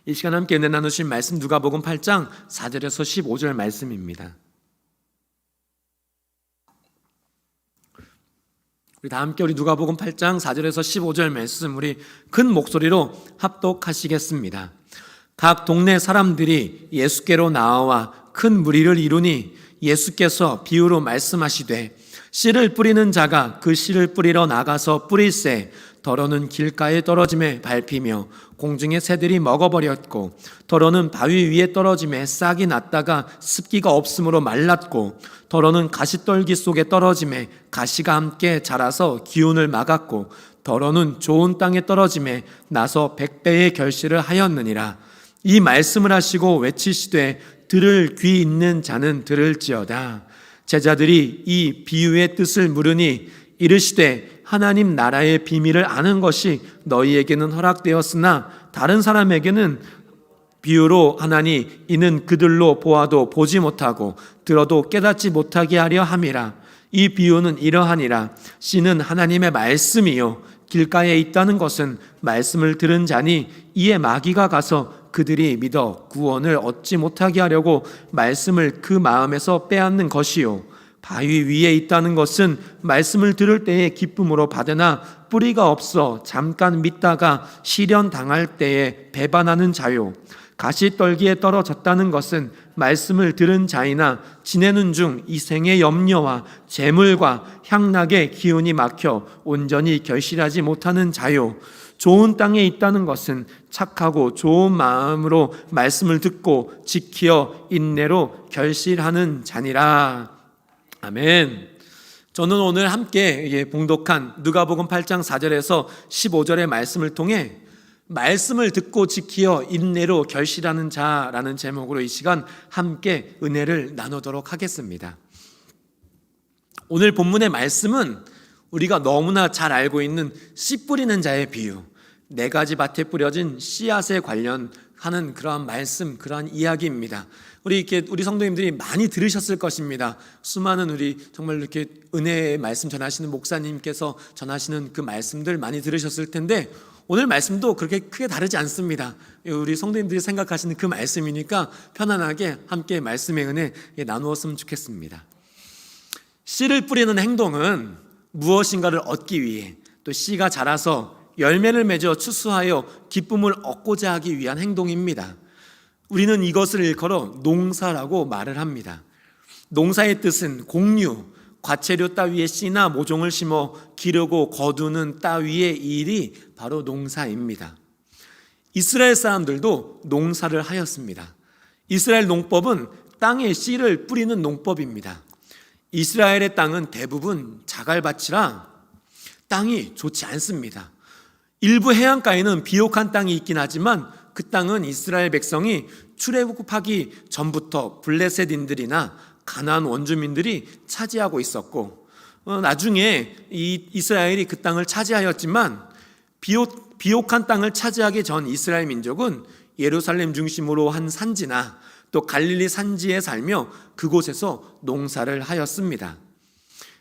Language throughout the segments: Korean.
이 시간 함께 은혜 나누실 말씀 누가복음 8장 4절에서 15절 말씀입니다. 우리 다 함께 우리 누가복음 8장 4절에서 15절 말씀 우리 큰 목소리로 합독하시겠습니다. 각 동네 사람들이 예수께로 나와 큰 무리를 이루니 예수께서 비유로 말씀하시되 씨를 뿌리는 자가 그 씨를 뿌리러 나가서 뿌릴새 더러는 길가에 떨어짐에 밟히며 공중의 새들이 먹어버렸고 더러는 바위 위에 떨어짐에 싹이 났다가 습기가 없으므로 말랐고 더러는 가시떨기 속에 떨어짐에 가시가 함께 자라서 기운을 막았고 더러는 좋은 땅에 떨어짐에 나서 100배의 결실을 하였느니라. 이 말씀을 하시고 외치시되 들을 귀 있는 자는 들을지어다. 제자들이 이 비유의 뜻을 물으니 이르시되 하나님 나라의 비밀을 아는 것이 너희에게는 허락되었으나 다른 사람에게는 비유로 하나니 이는 그들로 보아도 보지 못하고 들어도 깨닫지 못하게 하려 함이라. 이 비유는 이러하니라. 씨는 하나님의 말씀이요 길가에 있다는 것은 말씀을 들은 자니 이에 마귀가 가서 그들이 믿어 구원을 얻지 못하게 하려고 말씀을 그 마음에서 빼앗는 것이요 바위 위에 있다는 것은 말씀을 들을 때에 기쁨으로 받으나 뿌리가 없어 잠깐 믿다가 시련 당할 때에 배반하는 자요 가시떨기에 떨어졌다는 것은 말씀을 들은 자이나 지내는 중 이 생의 염려와 재물과 향락의 기운이 막혀 온전히 결실하지 못하는 자요 좋은 땅에 있다는 것은 착하고 좋은 마음으로 말씀을 듣고 지키어 인내로 결실하는 자니라. 아멘. 저는 오늘 함께 봉독한 누가복음 8장 4절에서 15절의 말씀을 통해 말씀을 듣고 지키어 인내로 결실하는 자라는 제목으로 이 시간 함께 은혜를 나누도록 하겠습니다. 오늘 본문의 말씀은 우리가 너무나 잘 알고 있는 씨 뿌리는 자의 비유, 4가지 밭에 뿌려진 씨앗에 관련하는 그러한 말씀, 그러한 이야기입니다. 우리 성도님들이 많이 들으셨을 것입니다. 수많은 우리 정말 이렇게 은혜의 말씀 전하시는 목사님께서 전하시는 그 말씀들 많이 들으셨을 텐데 오늘 말씀도 그렇게 크게 다르지 않습니다. 우리 성도님들이 생각하시는 그 말씀이니까 편안하게 함께 말씀의 은혜 나누었으면 좋겠습니다. 씨를 뿌리는 행동은 무엇인가를 얻기 위해 또 씨가 자라서 열매를 맺어 추수하여 기쁨을 얻고자 하기 위한 행동입니다. 우리는 이것을 일컬어 농사라고 말을 합니다. 농사의 뜻은 공유, 과채료 따위에 씨나 모종을 심어 기르고 거두는 따위의 일이 바로 농사입니다. 이스라엘 사람들도 농사를 하였습니다. 이스라엘 농법은 땅에 씨를 뿌리는 농법입니다. 이스라엘의 땅은 대부분 자갈밭이라 땅이 좋지 않습니다. 일부 해안가에는 비옥한 땅이 있긴 하지만 그 땅은 이스라엘 백성이 출애굽하기 전부터 블레셋인들이나 가나안 원주민들이 차지하고 있었고 나중에 이스라엘이 그 땅을 차지하였지만 비옥한 땅을 차지하기 전 이스라엘 민족은 예루살렘 중심으로 한 산지나 또 갈릴리 산지에 살며 그곳에서 농사를 하였습니다.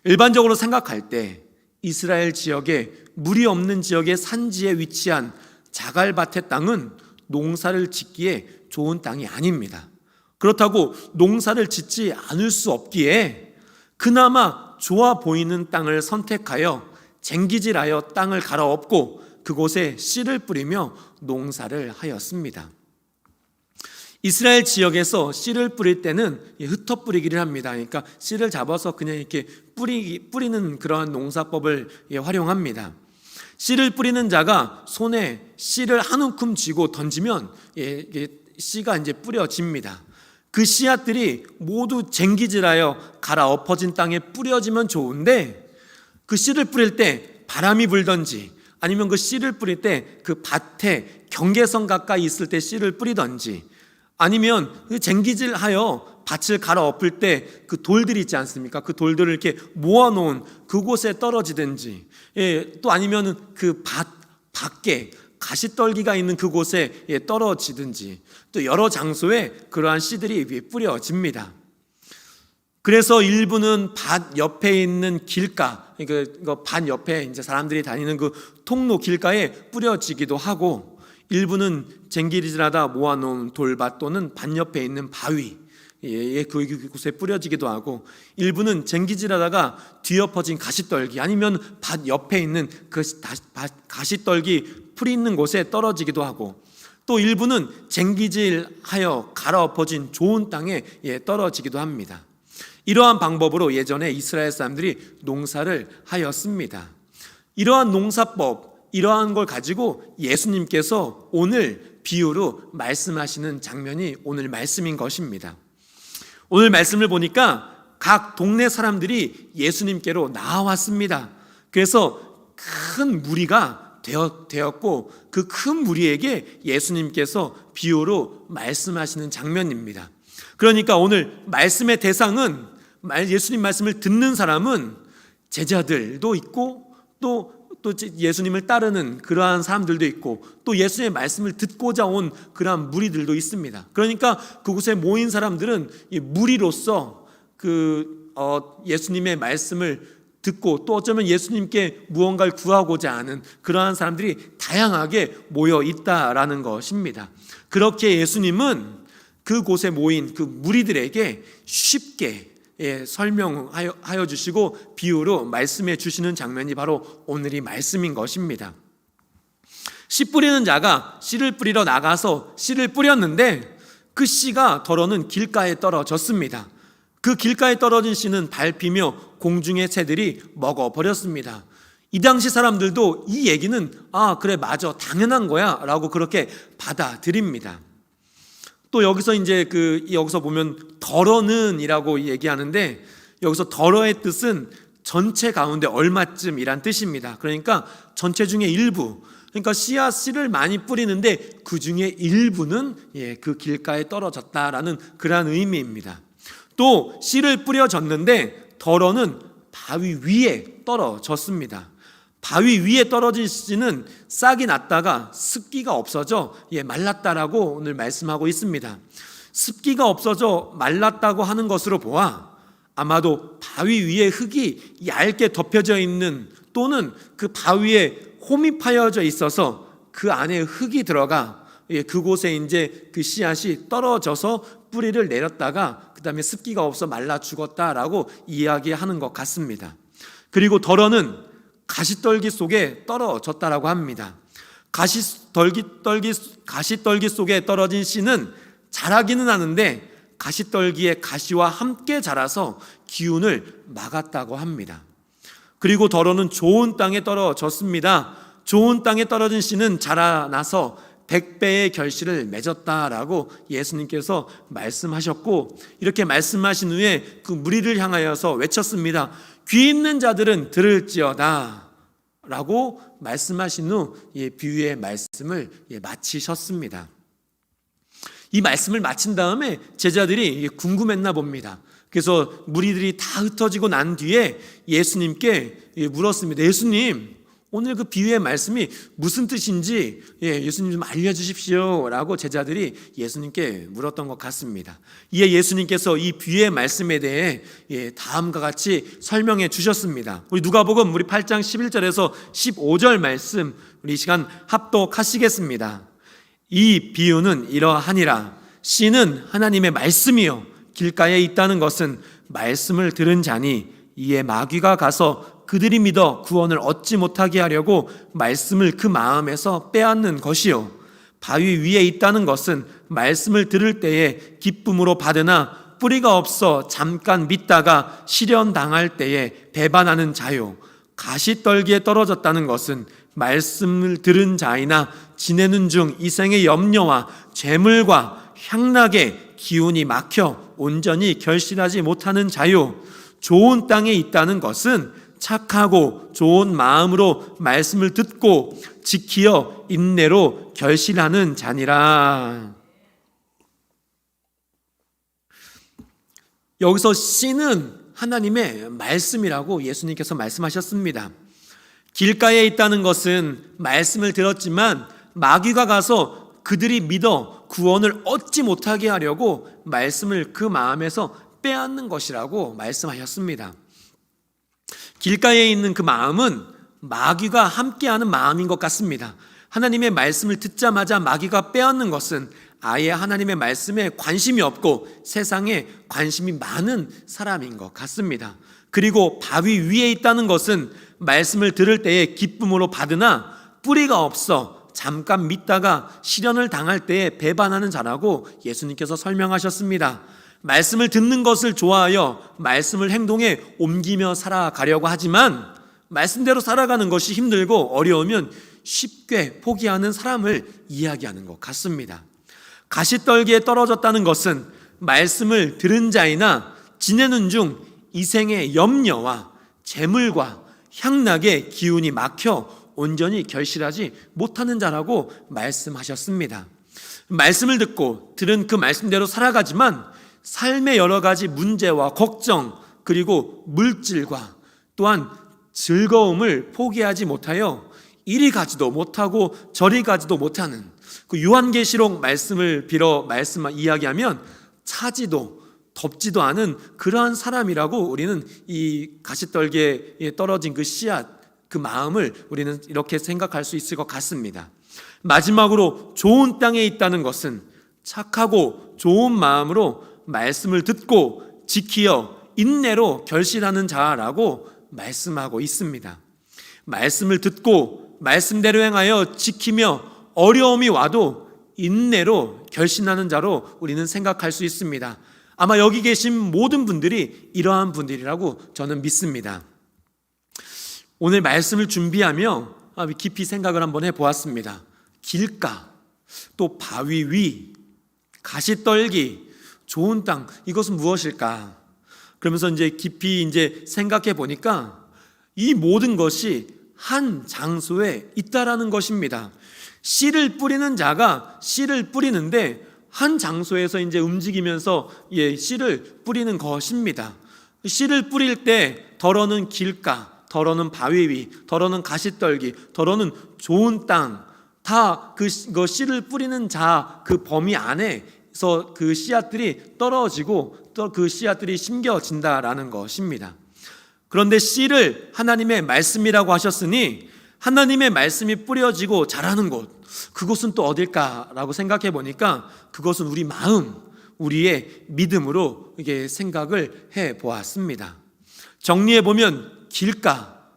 일반적으로 생각할 때 이스라엘 지역에 물이 없는 지역의 산지에 위치한 자갈밭의 땅은 농사를 짓기에 좋은 땅이 아닙니다. 그렇다고 농사를 짓지 않을 수 없기에 그나마 좋아 보이는 땅을 선택하여 쟁기질하여 땅을 갈아엎고 그곳에 씨를 뿌리며 농사를 하였습니다. 이스라엘 지역에서 씨를 뿌릴 때는 흩어 뿌리기를 합니다. 그러니까 씨를 잡아서 그냥 이렇게 뿌리는 그러한 농사법을 활용합니다. 씨를 뿌리는 자가 손에 씨를 한 움큼 쥐고 던지면 씨가 이제 뿌려집니다. 그 씨앗들이 모두 쟁기질하여 갈아엎어진 땅에 뿌려지면 좋은데 그 씨를 뿌릴 때 바람이 불던지 아니면 그 씨를 뿌릴 때 그 밭에 경계선 가까이 있을 때 씨를 뿌리던지 아니면 그 쟁기질하여 밭을 갈아엎을 때 그 돌들이 있지 않습니까? 그 돌들을 이렇게 모아놓은 그곳에 떨어지든지 또 아니면 그 밭 밖에 가시떨기가 있는 그곳에 떨어지든지 또 여러 장소에 그러한 씨들이 뿌려집니다. 그래서 일부는 밭 옆에 있는 길가, 밭 옆에 이제 사람들이 다니는 그 통로 길가에 뿌려지기도 하고 일부는 쟁기질하다 모아놓은 돌밭 또는 밭 옆에 있는 바위 그곳에 뿌려지기도 하고, 일부는 쟁기질하다가 뒤엎어진 가시떨기 아니면 밭 옆에 있는 그 가시떨기 풀이 있는 곳에 떨어지기도 하고, 또 일부는 쟁기질하여 갈아엎어진 좋은 땅에 떨어지기도 합니다. 이러한 방법으로 예전에 이스라엘 사람들이 농사를 하였습니다. 이러한 농사법, 이러한 걸 가지고 예수님께서 오늘 비유로 말씀하시는 장면이 오늘 말씀인 것입니다. 오늘 말씀을 보니까 각 동네 사람들이 예수님께로 나왔습니다. 그래서 큰 무리가 되었고, 그 큰 무리에게 예수님께서 비유로 말씀하시는 장면입니다. 그러니까 오늘 말씀의 대상은, 예수님 말씀을 듣는 사람은 제자들도 있고, 또 예수님을 따르는 그러한 사람들도 있고, 또 예수님의 말씀을 듣고자 온 그러한 무리들도 있습니다. 그러니까 그곳에 모인 사람들은 무리로서 예수님의 말씀을 듣고, 또 어쩌면 예수님께 무언가를 구하고자 하는 그러한 사람들이 다양하게 모여 있다라는 것입니다. 그렇게 예수님은 그곳에 모인 그 무리들에게 쉽게 설명하여 주시고 비유로 말씀해 주시는 장면이 바로 오늘 이 말씀인 것입니다. 씨 뿌리는 자가 씨를 뿌리러 나가서 씨를 뿌렸는데, 그 씨가 덜어는 길가에 떨어졌습니다. 그 길가에 떨어진 씨는 밟히며 공중의 새들이 먹어버렸습니다. 이 당시 사람들도 이 얘기는 그래, 맞아, 당연한 거야 라고 그렇게 받아들입니다. 또 여기서 여기서 보면 덜어는 이라고 얘기하는데, 여기서 덜어의 뜻은 전체 가운데 얼마쯤이란 뜻입니다. 그러니까 전체 중에 일부, 그러니까 씨를 많이 뿌리는데 그 중에 일부는 그 길가에 떨어졌다라는 그러한 의미입니다. 또 씨를 뿌려졌는데 덜어는 바위 위에 떨어졌습니다. 바위 위에 떨어진 씨는 싹이 났다가 습기가 없어져 말랐다라고 오늘 말씀하고 있습니다. 습기가 없어져 말랐다고 하는 것으로 보아 아마도 바위 위에 흙이 얇게 덮여져 있는, 또는 그 바위에 홈이 파여져 있어서 그 안에 흙이 들어가 그곳에 이제 그 씨앗이 떨어져서 뿌리를 내렸다가 그 다음에 습기가 없어 말라 죽었다라고 이야기하는 것 같습니다. 그리고 덜어는 가시떨기 속에 떨어졌다라고 합니다. 가시떨기 속에 떨어진 씨는 자라기는 하는데 가시떨기의 가시와 함께 자라서 기운을 막았다고 합니다. 그리고 덜어는 좋은 땅에 떨어졌습니다. 좋은 땅에 떨어진 씨는 자라나서 100배의 결실을 맺었다라고 예수님께서 말씀하셨고, 이렇게 말씀하신 후에 그 무리를 향하여서 외쳤습니다. 귀 있는 자들은 들을지어다 라고 말씀하신 후 비유의 말씀을 마치셨습니다. 이 말씀을 마친 다음에 제자들이 궁금했나 봅니다. 그래서 무리들이 다 흩어지고 난 뒤에 예수님께 물었습니다. 예수님, 오늘 그 비유의 말씀이 무슨 뜻인지 예수님 좀 알려주십시오 라고 제자들이 예수님께 물었던 것 같습니다. 이에 예수님께서 이 비유의 말씀에 대해 다음과 같이 설명해 주셨습니다. 우리 누가복음 8장 11절에서 15절 말씀 우리 이 시간 합독하시겠습니다. 이 비유는 이러하니라. 씨는 하나님의 말씀이요 길가에 있다는 것은 말씀을 들은 자니 이에 마귀가 가서 그들이 믿어 구원을 얻지 못하게 하려고 말씀을 그 마음에서 빼앗는 것이요, 바위 위에 있다는 것은 말씀을 들을 때에 기쁨으로 받으나 뿌리가 없어 잠깐 믿다가 시련당할 때에 배반하는 자요, 가시떨기에 떨어졌다는 것은 말씀을 들은 자이나 지내는 중 이생의 염려와 재물과 향락에 기운이 막혀 온전히 결실하지 못하는 자요, 좋은 땅에 있다는 것은 착하고 좋은 마음으로 말씀을 듣고 지키어 인내로 결실하는 자니라. 여기서 씨는 하나님의 말씀이라고 예수님께서 말씀하셨습니다. 길가에 있다는 것은 말씀을 들었지만 마귀가 가서 그들이 믿어 구원을 얻지 못하게 하려고 말씀을 그 마음에서 빼앗는 것이라고 말씀하셨습니다. 길가에 있는 그 마음은 마귀가 함께하는 마음인 것 같습니다. 하나님의 말씀을 듣자마자 마귀가 빼앗는 것은 아예 하나님의 말씀에 관심이 없고 세상에 관심이 많은 사람인 것 같습니다. 그리고 바위 위에 있다는 것은 말씀을 들을 때에 기쁨으로 받으나 뿌리가 없어 잠깐 믿다가 시련을 당할 때에 배반하는 자라고 예수님께서 설명하셨습니다. 말씀을 듣는 것을 좋아하여 말씀을 행동에 옮기며 살아가려고 하지만 말씀대로 살아가는 것이 힘들고 어려우면 쉽게 포기하는 사람을 이야기하는 것 같습니다. 가시떨기에 떨어졌다는 것은 말씀을 들은 자이나 지내는 중 이생의 염려와 재물과 향락의 기운이 막혀 온전히 결실하지 못하는 자라고 말씀하셨습니다. 말씀을 듣고 들은 그 말씀대로 살아가지만 삶의 여러 가지 문제와 걱정 그리고 물질과 또한 즐거움을 포기하지 못하여 이리 가지도 못하고 저리 가지도 못하는 그 요한계시록 말씀을 빌어 이야기하면 차지도 덥지도 않은 그러한 사람이라고 우리는 이 가시떨기에 떨어진 그 씨앗 그 마음을 우리는 이렇게 생각할 수 있을 것 같습니다. 마지막으로 좋은 땅에 있다는 것은 착하고 좋은 마음으로 말씀을 듣고 지키어 인내로 결실하는 자라고 말씀하고 있습니다. 말씀을 듣고 말씀대로 행하여 지키며 어려움이 와도 인내로 결신하는 자로 우리는 생각할 수 있습니다. 아마 여기 계신 모든 분들이 이러한 분들이라고 저는 믿습니다. 오늘 말씀을 준비하며 깊이 생각을 한번 해보았습니다. 길가, 또 바위 위, 가시떨기, 좋은 땅, 이것은 무엇일까? 그러면서 이제 깊이 생각해 보니까 이 모든 것이 한 장소에 있다라는 것입니다. 씨를 뿌리는 자가 씨를 뿌리는데 한 장소에서 움직이면서 씨를 뿌리는 것입니다. 씨를 뿌릴 때 덜어는 길가, 덜어는 바위 위, 덜어는 가시떨기, 덜어는 좋은 땅, 다 그 씨를 뿌리는 자 그 범위 안에서 그 씨앗들이 떨어지고 또 그 씨앗들이 심겨진다라는 것입니다. 그런데 씨를 하나님의 말씀이라고 하셨으니 하나님의 말씀이 뿌려지고 자라는 곳, 그곳은 또 어딜까라고 생각해 보니까 그것은 우리 마음, 우리의 믿음으로 이게 생각을 해 보았습니다. 정리해 보면 길가,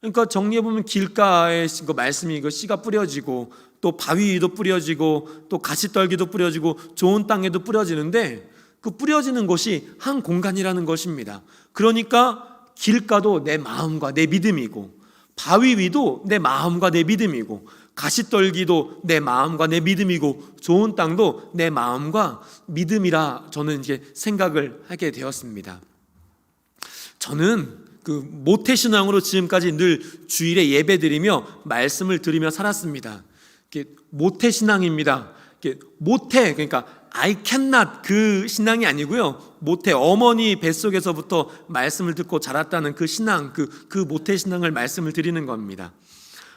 그러니까 정리해 보면 길가에 말씀이 씨가 뿌려지고 또 바위 위도 뿌려지고 또 가시떨기도 뿌려지고 좋은 땅에도 뿌려지는데 그 뿌려지는 곳이 한 공간이라는 것입니다. 그러니까 길가도 내 마음과 내 믿음이고 바위 위도 내 마음과 내 믿음이고 가시떨기도 내 마음과 내 믿음이고 좋은 땅도 내 마음과 믿음이라 저는 생각을 하게 되었습니다. 저는 그 모태신앙으로 지금까지 늘 주일에 예배드리며 말씀을 들으며 살았습니다. 모태신앙입니다. 모태, 그러니까 I cannot 그 신앙이 아니고요. 모태, 어머니 뱃속에서부터 말씀을 듣고 자랐다는 그 신앙, 그 모태신앙을 말씀을 드리는 겁니다.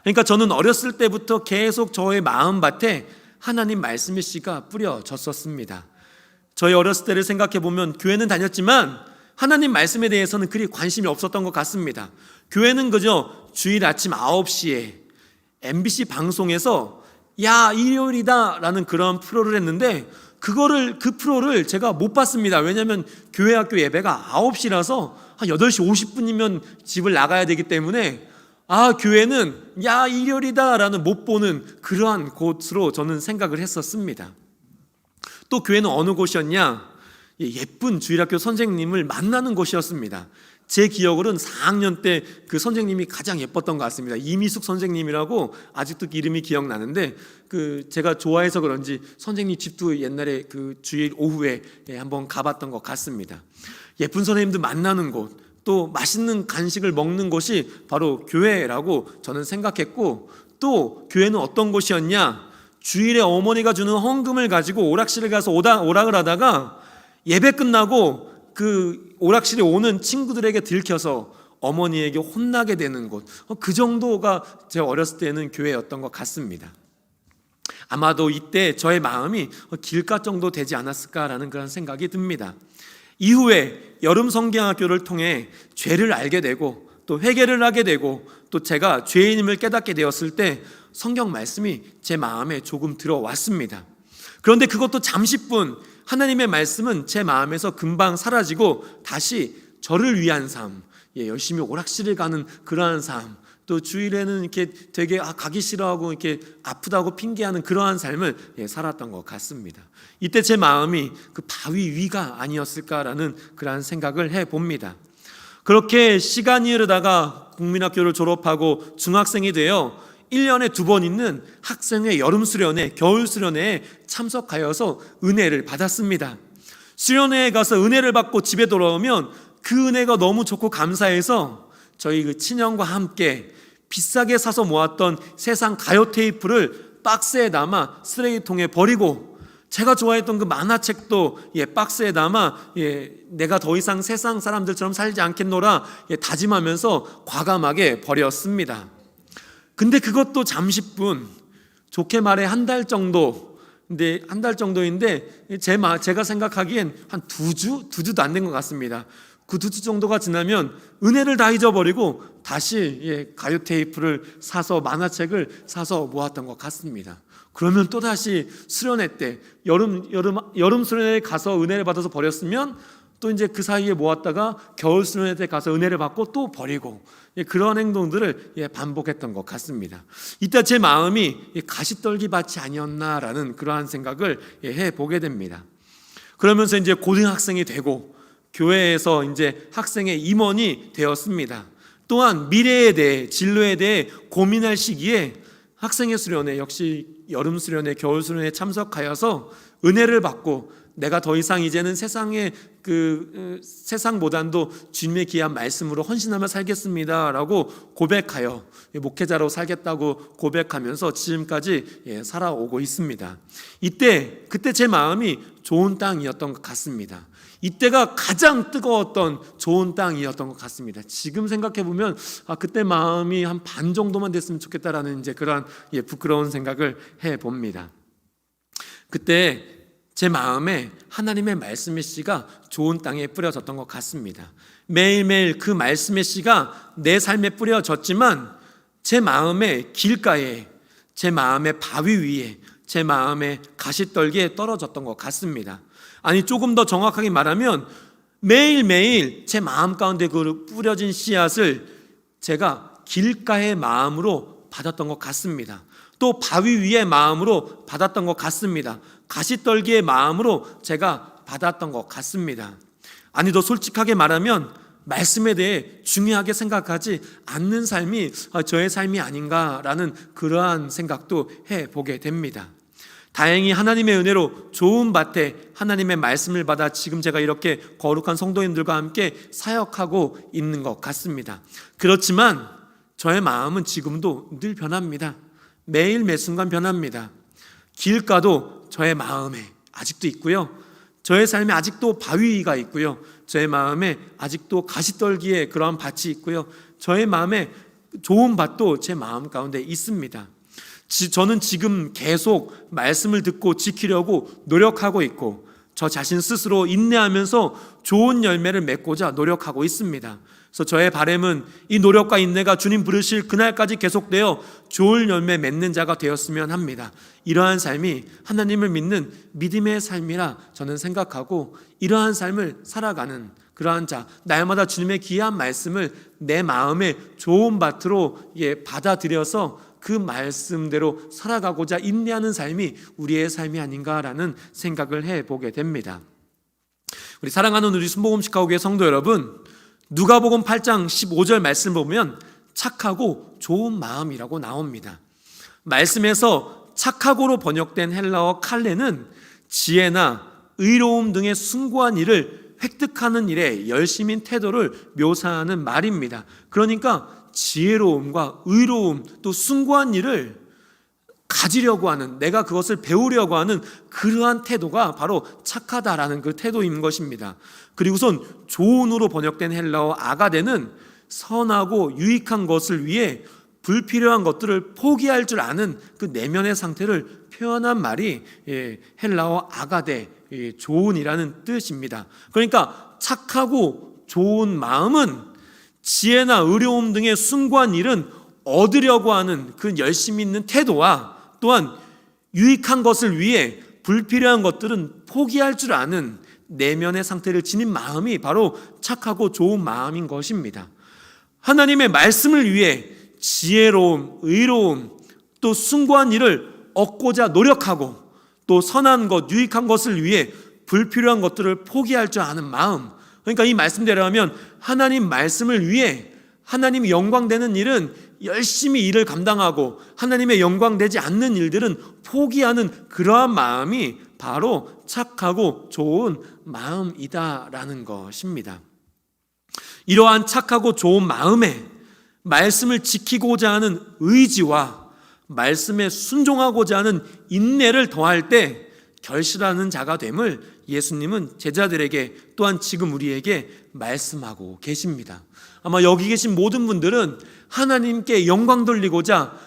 그러니까 저는 어렸을 때부터 계속 저의 마음밭에 하나님 말씀의 씨가 뿌려졌었습니다. 저희 어렸을 때를 생각해 보면 교회는 다녔지만 하나님 말씀에 대해서는 그리 관심이 없었던 것 같습니다. 교회는 그저 주일 아침 9시에 MBC 방송에서 야 일요일이다 라는 그런 프로를 했는데 그 프로를 제가 못 봤습니다. 왜냐하면 교회 학교 예배가 9시라서 한 8시 50분이면 집을 나가야 되기 때문에 교회는 야 일요일이다 라는 못 보는 그러한 곳으로 저는 생각을 했었습니다. 또 교회는 어느 곳이었냐? 예쁜 주일학교 선생님을 만나는 곳이었습니다. 제 기억으로는 4학년 때 그 선생님이 가장 예뻤던 것 같습니다. 이미숙 선생님이라고 아직도 이름이 기억나는데 제가 좋아해서 그런지 선생님 집도 옛날에 그 주일 오후에 한번 가봤던 것 같습니다. 예쁜 선생님들 만나는 곳, 또 맛있는 간식을 먹는 곳이 바로 교회라고 저는 생각했고, 또 교회는 어떤 곳이었냐? 주일에 어머니가 주는 헌금을 가지고 오락실에 가서 오락을 하다가 예배 끝나고 그 오락실에 오는 친구들에게 들켜서 어머니에게 혼나게 되는 곳, 그 정도가 제가 어렸을 때는 교회였던 것 같습니다. 아마도 이때 저의 마음이 길가 정도 되지 않았을까라는 그런 생각이 듭니다. 이후에 여름 성경학교를 통해 죄를 알게 되고 또 회개를 하게 되고 또 제가 죄인임을 깨닫게 되었을 때 성경 말씀이 제 마음에 조금 들어왔습니다. 그런데 그것도 잠시뿐, 하나님의 말씀은 제 마음에서 금방 사라지고 다시 저를 위한 삶, 열심히 오락실을 가는 그러한 삶, 또 주일에는 이렇게 되게 가기 싫어하고 이렇게 아프다고 핑계하는 그러한 삶을 살았던 것 같습니다. 이때 제 마음이 그 바위 위가 아니었을까라는 그러한 생각을 해봅니다. 그렇게 시간이 흐르다가 국민학교를 졸업하고 중학생이 되어 1년에 2번 있는 학생의 여름 수련회, 겨울 수련회에 참석하여서 은혜를 받았습니다. 수련회에 가서 은혜를 받고 집에 돌아오면 그 은혜가 너무 좋고 감사해서 저희 그 친형과 함께 비싸게 사서 모았던 세상 가요 테이프를 박스에 담아 쓰레기통에 버리고, 제가 좋아했던 그 만화책도 박스에 담아 내가 더 이상 세상 사람들처럼 살지 않겠노라 다짐하면서 과감하게 버렸습니다. 근데 그것도 잠시뿐, 좋게 말해 한 달 정도, 근데 한 달 정도인데 제가 생각하기엔 한 2주도 안 된 것 같습니다. 그 2주 정도가 지나면 은혜를 다 잊어버리고 다시 가요 테이프를 사서 만화책을 사서 모았던 것 같습니다. 그러면 또다시 수련회 때 여름 수련회에 가서 은혜를 받아서 버렸으면 또 이제 그 사이에 모았다가 겨울 수련회 때 가서 은혜를 받고 또 버리고, 그런 행동들을 반복했던 것 같습니다. 이때 제 마음이 가시떨기 밭이 아니었나라는 그러한 생각을 해보게 됩니다. 그러면서 이제 고등학생이 되고 교회에서 이제 학생의 임원이 되었습니다. 또한 미래에 대해, 진로에 대해 고민할 시기에 학생의 수련회, 역시 여름 수련회, 겨울 수련회에 참석하여서 은혜를 받고 내가 더 이상 이제는 세상보단도 주님의 귀한 말씀으로 헌신하며 살겠습니다라고 고백하여 목회자로 살겠다고 고백하면서 지금까지 살아오고 있습니다. 그때 제 마음이 좋은 땅이었던 것 같습니다. 이때가 가장 뜨거웠던 좋은 땅이었던 것 같습니다. 지금 생각해 보면 그때 마음이 한 반 정도만 됐으면 좋겠다라는 이제 그런 부끄러운 생각을 해 봅니다. 그때 제 마음에 하나님의 말씀의 씨가 좋은 땅에 뿌려졌던 것 같습니다. 매일매일 그 말씀의 씨가 내 삶에 뿌려졌지만 제 마음의 길가에, 제 마음의 바위 위에, 제 마음의 가시떨기에 떨어졌던 것 같습니다. 아니, 조금 더 정확하게 말하면 매일매일 제 마음 가운데 그 뿌려진 씨앗을 제가 길가의 마음으로 받았던 것 같습니다. 또 바위 위의 마음으로 받았던 것 같습니다. 가시떨기의 마음으로 제가 받았던 것 같습니다. 아니, 더 솔직하게 말하면 말씀에 대해 중요하게 생각하지 않는 삶이 저의 삶이 아닌가라는 그러한 생각도 해보게 됩니다. 다행히 하나님의 은혜로 좋은 밭에 하나님의 말씀을 받아 지금 제가 이렇게 거룩한 성도님들과 함께 사역하고 있는 것 같습니다. 그렇지만 저의 마음은 지금도 늘 변합니다. 매일 매 순간 변합니다. 길가도 저의 마음에 아직도 있고요, 저의 삶에 아직도 바위가 있고요, 저의 마음에 아직도 가시떨기의 그러한 밭이 있고요, 저의 마음에 좋은 밭도 제 마음 가운데 있습니다. 저는 지금 계속 말씀을 듣고 지키려고 노력하고 있고 저 자신 스스로 인내하면서 좋은 열매를 맺고자 노력하고 있습니다. 그래서 저의 바람은 이 노력과 인내가 주님 부르실 그날까지 계속되어 좋은 열매 맺는 자가 되었으면 합니다. 이러한 삶이 하나님을 믿는 믿음의 삶이라 저는 생각하고, 이러한 삶을 살아가는 그러한 자, 날마다 주님의 귀한 말씀을 내 마음의 좋은 밭으로 받아들여서 그 말씀대로 살아가고자 인내하는 삶이 우리의 삶이 아닌가라는 생각을 해보게 됩니다. 우리 사랑하는 우리 순복음식하고교회 성도 여러분, 누가복음 8장 15절 말씀 보면 착하고 좋은 마음이라고 나옵니다. 말씀에서 착하고로 번역된 헬라어 칼레는 지혜나 의로움 등의 숭고한 일을 획득하는 일에 열심인 태도를 묘사하는 말입니다. 그러니까 지혜로움과 의로움, 또 숭고한 일을 가지려고 하는, 내가 그것을 배우려고 하는 그러한 태도가 바로 착하다라는 그 태도인 것입니다. 그리고선 좋은으로 번역된 헬라어 아가데는 선하고 유익한 것을 위해 불필요한 것들을 포기할 줄 아는 그 내면의 상태를 표현한 말이 헬라어 아가데, 좋은이라는 뜻입니다. 그러니까 착하고 좋은 마음은 지혜나 의로움 등의 숭고한 일은 얻으려고 하는 그 열심히 있는 태도와 또한 유익한 것을 위해 불필요한 것들은 포기할 줄 아는 내면의 상태를 지닌 마음이 바로 착하고 좋은 마음인 것입니다. 하나님의 말씀을 위해 지혜로움, 의로움, 또 숭고한 일을 얻고자 노력하고 또 선한 것, 유익한 것을 위해 불필요한 것들을 포기할 줄 아는 마음. 그러니까 이 말씀대로 하면 하나님 말씀을 위해 하나님이 영광되는 일은 열심히 일을 감당하고 하나님의 영광되지 않는 일들은 포기하는 그러한 마음이 바로 착하고 좋은 마음이다라는 것입니다. 이러한 착하고 좋은 마음에 말씀을 지키고자 하는 의지와 말씀에 순종하고자 하는 인내를 더할 때 결실하는 자가 됨을 예수님은 제자들에게 또한 지금 우리에게 말씀하고 계십니다. 아마 여기 계신 모든 분들은 하나님께 영광 돌리고자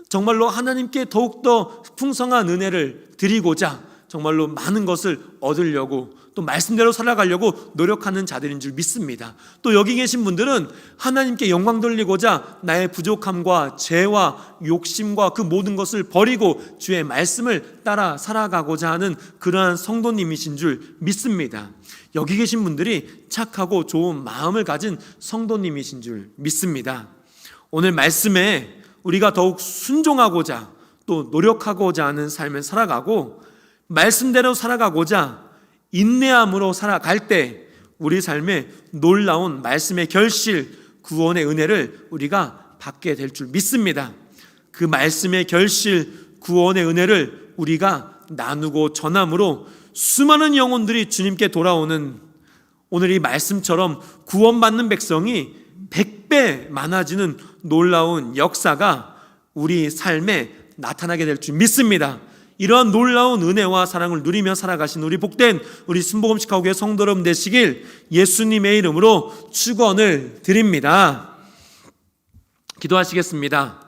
정말로 하나님께 더욱더 풍성한 은혜를 드리고자 정말로 많은 것을 얻으려고 또 말씀대로 살아가려고 노력하는 자들인 줄 믿습니다. 또 여기 계신 분들은 하나님께 영광 돌리고자 나의 부족함과 죄와 욕심과 그 모든 것을 버리고 주의 말씀을 따라 살아가고자 하는 그러한 성도님이신 줄 믿습니다. 여기 계신 분들이 착하고 좋은 마음을 가진 성도님이신 줄 믿습니다. 오늘 말씀에 우리가 더욱 순종하고자 또 노력하고자 하는 삶을 살아가고 말씀대로 살아가고자 인내함으로 살아갈 때 우리 삶에 놀라운 말씀의 결실, 구원의 은혜를 우리가 받게 될 줄 믿습니다. 그 말씀의 결실, 구원의 은혜를 우리가 나누고 전함으로 수많은 영혼들이 주님께 돌아오는 오늘 이 말씀처럼 구원받는 백성이 100배 많아지는 놀라운 역사가 우리 삶에 나타나게 될 줄 믿습니다. 이러한 놀라운 은혜와 사랑을 누리며 살아가신 우리 복된 우리 순복음식하고의 성도 여러분 되시길 예수님의 이름으로 축원을 드립니다. 기도하시겠습니다.